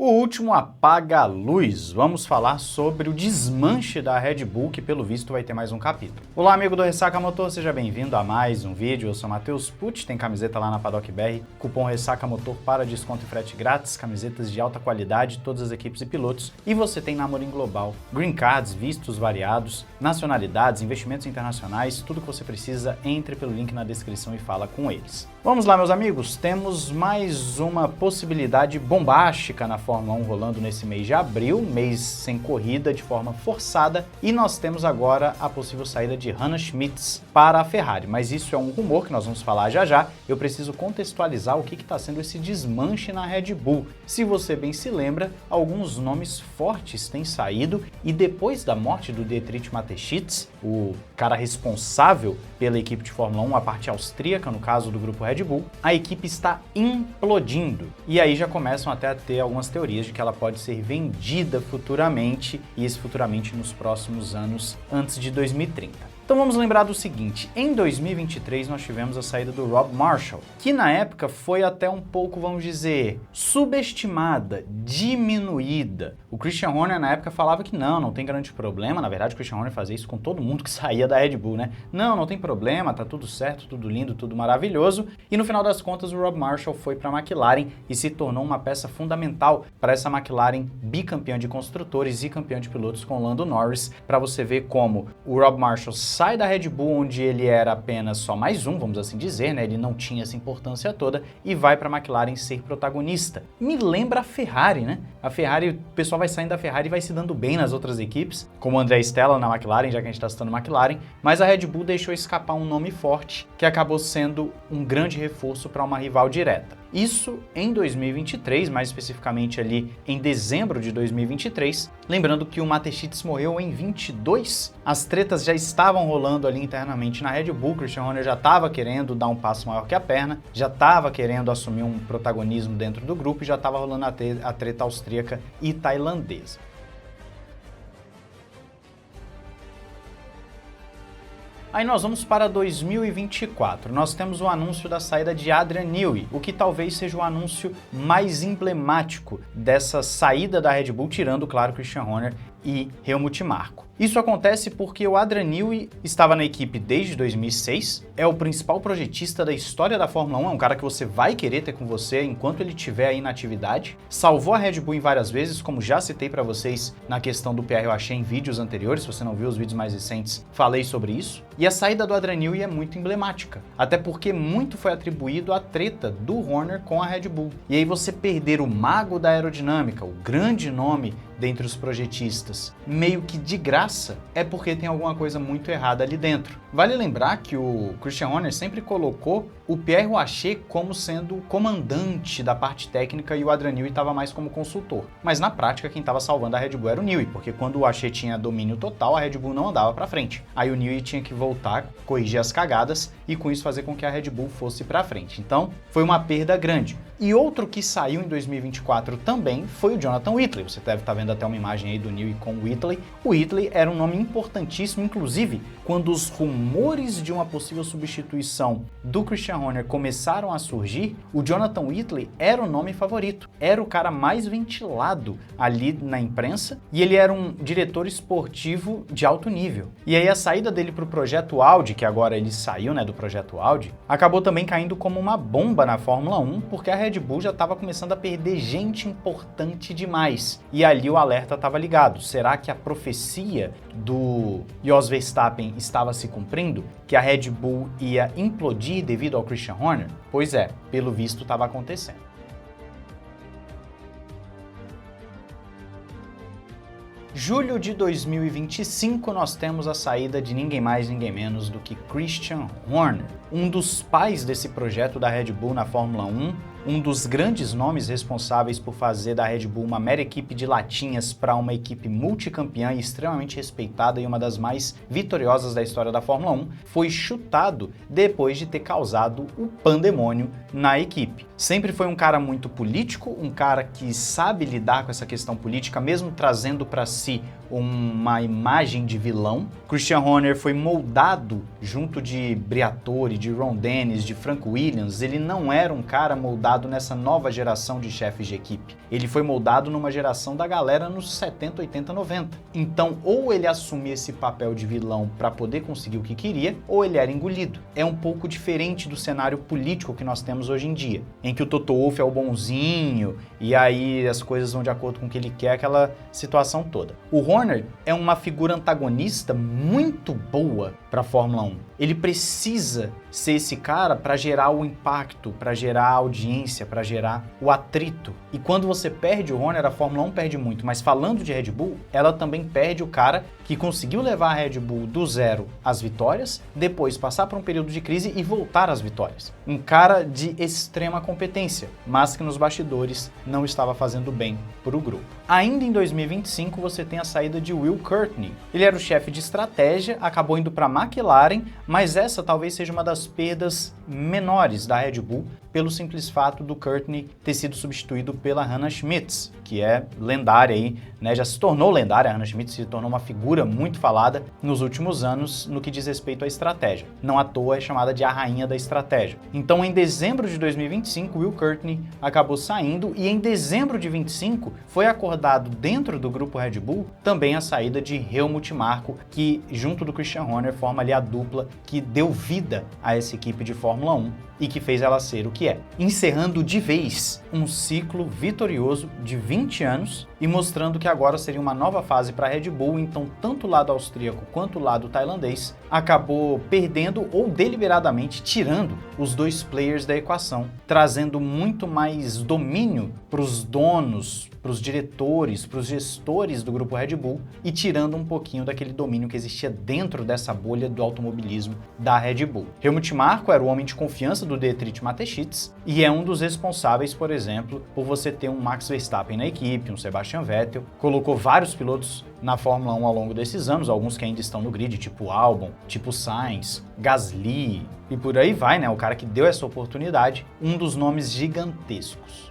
O último apaga a luz. Vamos falar sobre o desmanche da Red Bull, que pelo visto vai ter mais um capítulo. Olá, amigo do Ressaca Motor, seja bem-vindo a mais um vídeo. Eu sou Matheus Pucci, tem camiseta lá na Paddock BR, cupom Ressaca Motor para desconto e frete grátis, camisetas de alta qualidade, todas as equipes e pilotos. E você tem Namorim Global, green cards, vistos variados, nacionalidades, investimentos internacionais, tudo que você precisa, entre pelo link na descrição e fala com eles. Vamos lá, meus amigos, temos mais uma possibilidade bombástica na Fórmula 1 rolando nesse mês de abril, mês sem corrida de forma forçada, e nós temos agora a possível saída de Hannah Schmitz para a Ferrari, mas isso é um rumor que nós vamos falar já já. Eu preciso contextualizar o que está sendo esse desmanche na Red Bull. Se você bem se lembra, alguns nomes fortes têm saído, e depois da morte do Dietrich Mateschitz, o cara responsável pela equipe de Fórmula 1, a parte austríaca, no caso do grupo Red Bull, a equipe está implodindo. E aí já começam até a ter algumas teorias de que ela pode ser vendida futuramente, e esse futuramente nos próximos anos, antes de 2030. Então vamos lembrar do seguinte, em 2023 nós tivemos a saída do Rob Marshall, que na época foi até um pouco, vamos dizer, subestimada, diminuída. O Christian Horner na época falava que não tem grande problema, na verdade o Christian Horner fazia isso com todo mundo que saía da Red Bull, né? Não tem problema, tá tudo certo, tudo lindo, tudo maravilhoso. E no final das contas o Rob Marshall foi para a McLaren e se tornou uma peça fundamental para essa McLaren bicampeã de construtores e campeã de pilotos com Lando Norris, para você ver como o Rob Marshall sai da Red Bull, onde ele era apenas só mais um, vamos assim dizer, né? Ele não tinha essa importância toda, e vai para a McLaren ser protagonista. Me lembra a Ferrari, né? A Ferrari, o pessoal vai saindo da Ferrari e vai se dando bem nas outras equipes, como o André Stella na McLaren, já que a gente está citando McLaren, mas a Red Bull deixou escapar um nome forte, que acabou sendo um grande reforço para uma rival direta. Isso em 2023, mais especificamente ali em dezembro de 2023, lembrando que o Mateschitz morreu em 22, as tretas já estavam rolando ali internamente na Red Bull, Christian Horner já estava querendo dar um passo maior que a perna, já estava querendo assumir um protagonismo dentro do grupo e já estava rolando a treta austríaca e tailandesa. Aí nós vamos para 2024, nós temos o anúncio da saída de Adrian Newey, o que talvez seja o anúncio mais emblemático dessa saída da Red Bull, tirando, claro, Christian Horner e Helmut Marko. Isso acontece porque o Adrian Newey estava na equipe desde 2006, é o principal projetista da história da Fórmula 1, é um cara que você vai querer ter com você enquanto ele estiver aí na atividade, salvou a Red Bull em várias vezes, como já citei para vocês na questão do Pierre Rocher em vídeos anteriores, se você não viu os vídeos mais recentes, falei sobre isso, e a saída do Adrian Newey é muito emblemática, até porque muito foi atribuído à treta do Horner com a Red Bull. E aí você perder o mago da aerodinâmica, o grande nome dentre os projetistas, meio que de graça, é porque tem alguma coisa muito errada ali dentro. Vale lembrar que o Christian Horner sempre colocou o Pierre Rocher como sendo o comandante da parte técnica e o Adrian Newey estava mais como consultor. Mas na prática quem estava salvando a Red Bull era o Newey, porque quando o Rocher tinha domínio total, a Red Bull não andava para frente. Aí o Newey tinha que voltar, corrigir as cagadas e com isso fazer com que a Red Bull fosse para frente. Então foi uma perda grande. E outro que saiu em 2024 também foi o Jonathan Whitley. Você deve estar vendo até uma imagem aí do Newey com o Whitley. O Whitley era um nome importantíssimo, inclusive quando os rumores de uma possível substituição do Christian Horner começaram a surgir, o Jonathan Whitley era o nome favorito. Era o cara mais ventilado ali na imprensa e ele era um diretor esportivo de alto nível. E aí a saída dele para o Projeto Audi, que agora ele saiu, né, do Projeto Audi, acabou também caindo como uma bomba na Fórmula 1, porque a Red Bull já estava começando a perder gente importante demais. E ali o alerta estava ligado. Será que a profecia do Jos Verstappen estava se cumprindo? Que a Red Bull ia implodir devido ao Christian Horner? Pois é, pelo visto estava acontecendo. Julho de 2025, nós temos a saída de ninguém mais, ninguém menos do que Christian Horner, um dos pais desse projeto da Red Bull na Fórmula 1, um dos grandes nomes responsáveis por fazer da Red Bull uma mera equipe de latinhas para uma equipe multicampeã e extremamente respeitada e uma das mais vitoriosas da história da Fórmula 1, foi chutado depois de ter causado o pandemônio na equipe. Sempre foi um cara muito político, um cara que sabe lidar com essa questão política, mesmo trazendo para si uma imagem de vilão. Christian Horner foi moldado junto de Briatore, de Ron Dennis, de Frank Williams. Ele não era um cara moldado moldado nessa nova geração de chefes de equipe. Ele foi moldado numa geração da galera nos 70, 80, 90. Então, ou ele assumia esse papel de vilão para poder conseguir o que queria, ou ele era engolido. É um pouco diferente do cenário político que nós temos hoje em dia, em que o Toto Wolff é o bonzinho, e aí as coisas vão de acordo com o que ele quer, aquela situação toda. O Horner é uma figura antagonista muito boa para a Fórmula 1. Ele precisa ser esse cara para gerar o impacto, para gerar a audiência, para gerar o atrito. E quando você perde o Horner, a Fórmula 1 perde muito. Mas falando de Red Bull, ela também perde o cara que conseguiu levar a Red Bull do zero às vitórias, depois passar por um período de crise e voltar às vitórias. Um cara de extrema competência, mas que nos bastidores não estava fazendo bem para o grupo. Ainda em 2025, você tem a saída de Will Courtney. Ele era o chefe de estratégia, acabou indo para a McLaren, mas essa talvez seja uma das perdas menores da Red Bull, pelo simples fato do Courtney ter sido substituído pela Hannah Schmitz, que é lendária aí, né? Já se tornou lendária, a Hannah Schmitz se tornou uma figura muito falada nos últimos anos no que diz respeito à estratégia. Não à toa é chamada de a rainha da estratégia. Então, em dezembro de 2025, Will Courtney acabou saindo e em dezembro de 25 foi acordado dentro do grupo Red Bull também a saída de Helmut Marko, que junto do Christian Horner forma ali a dupla que deu vida a essa equipe de Fórmula 1 e que fez ela ser o que é. Encerrando de vez um ciclo vitorioso de 20 anos e mostrando que agora seria uma nova fase para a Red Bull, então tanto o lado austríaco quanto o lado tailandês acabou perdendo ou deliberadamente tirando os dois players da equação, trazendo muito mais domínio para os donos, para os diretores, para os gestores do grupo Red Bull e tirando um pouquinho daquele domínio que existia dentro dessa bolha do automobilismo da Red Bull. Helmut Marko era o homem de confiança do Dietrich Mateschitz e é um dos responsáveis, por exemplo, por você ter um Max Verstappen na equipe, um Sebastian Vettel, colocou vários pilotos na Fórmula 1 ao longo desses anos, alguns que ainda estão no grid, tipo Albon, tipo Sainz, Gasly e por aí vai, né? O cara que deu essa oportunidade, um dos nomes gigantescos.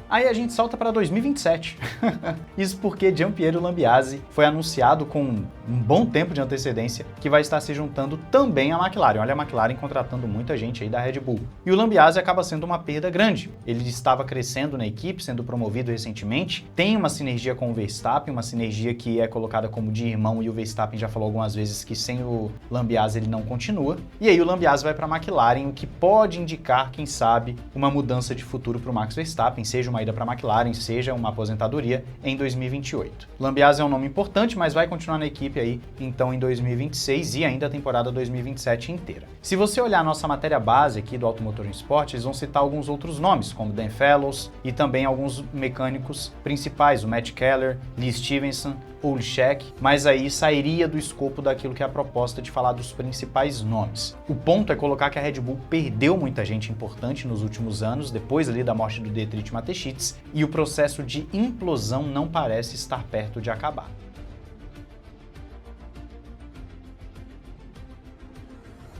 Aí a gente salta para 2027. Isso porque Gianpiero Lambiase foi anunciado com um bom tempo de antecedência que vai estar se juntando também à McLaren. Olha a McLaren contratando muita gente aí da Red Bull. E o Lambiase acaba sendo uma perda grande. Ele estava crescendo na equipe, sendo promovido recentemente, tem uma sinergia com o Verstappen, uma sinergia que é colocada como de irmão e o Verstappen já falou algumas vezes que sem o Lambiase ele não continua. E aí o Lambiase vai para a McLaren, o que pode indicar, quem sabe, uma mudança de futuro para o Max Verstappen, seja uma ida para a McLaren, seja uma aposentadoria em 2028. Lambiase é um nome importante, mas vai continuar na equipe aí, então em 2026 e ainda a temporada 2027 inteira. Se você olhar a nossa matéria base aqui do Automotor em Esporte, eles vão citar alguns outros nomes, como Dan Fellows e também alguns mecânicos principais, o Matt Keller, Lee Stevenson, Olszek, mas aí sairia do escopo daquilo que é a proposta de falar dos principais nomes. O ponto é colocar que a Red Bull perdeu muita gente importante nos últimos anos, depois ali da morte do Dietrich Mateschitz, e o processo de implosão não parece estar perto de acabar.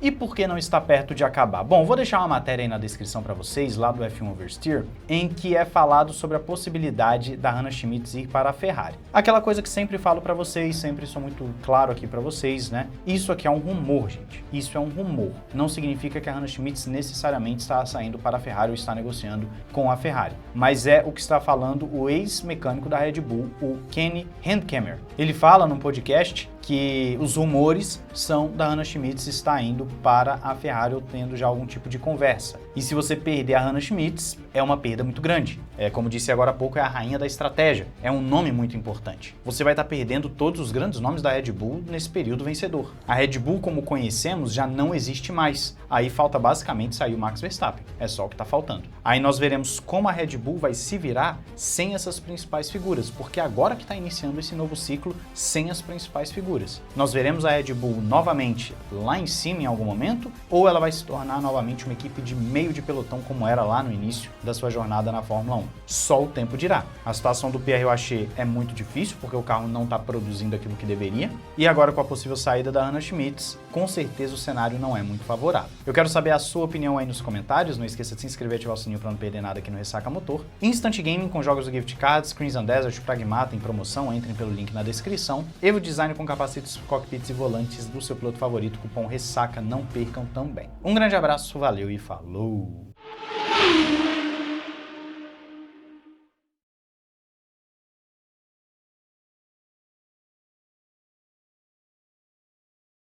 E por que não está perto de acabar? Bom, vou deixar uma matéria aí na descrição para vocês, lá do F1 Oversteer, em que é falado sobre a possibilidade da Hannah Schmitz ir para a Ferrari. Aquela coisa que sempre falo para vocês, sempre sou muito claro aqui para vocês, né? Isso aqui é um rumor, gente. Isso é um rumor. Não significa que a Hannah Schmitz necessariamente está saindo para a Ferrari ou está negociando com a Ferrari. Mas é o que está falando o ex-mecânico da Red Bull, o Kenny Handkemer. Ele fala num podcast que os rumores são da Hannah Schmitz estar indo para a Ferrari ou tendo já algum tipo de conversa. E se você perder a Hannah Schmitz, é uma perda muito grande. Como disse agora há pouco, é a rainha da estratégia. É um nome muito importante. Você vai estar perdendo todos os grandes nomes da Red Bull nesse período vencedor. A Red Bull, como conhecemos, já não existe mais. Aí falta basicamente sair o Max Verstappen. É só o que está faltando. Aí nós veremos como a Red Bull vai se virar sem essas principais figuras, porque agora que está iniciando esse novo ciclo sem as principais figuras. Nós veremos a Red Bull novamente lá em cima em algum momento, ou ela vai se tornar novamente uma equipe de meio de pelotão como era lá no início da sua jornada na Fórmula 1. Só o tempo dirá. A situação do Pierre Wacher é muito difícil, porque o carro não está produzindo aquilo que deveria, e agora com a possível saída da Hannah Schmitz, com certeza o cenário não é muito favorável. Eu quero saber a sua opinião aí nos comentários, não esqueça de se inscrever e ativar o sininho para não perder nada aqui no Ressaca Motor. Instant Gaming com jogos do Gift Cards, Screens and Desert, Pragmata em promoção, entrem pelo link na descrição. Evo Design com capacetes, cockpits e volantes do seu piloto favorito. Cupom RESSACA, não percam também. Um grande abraço, valeu e falou!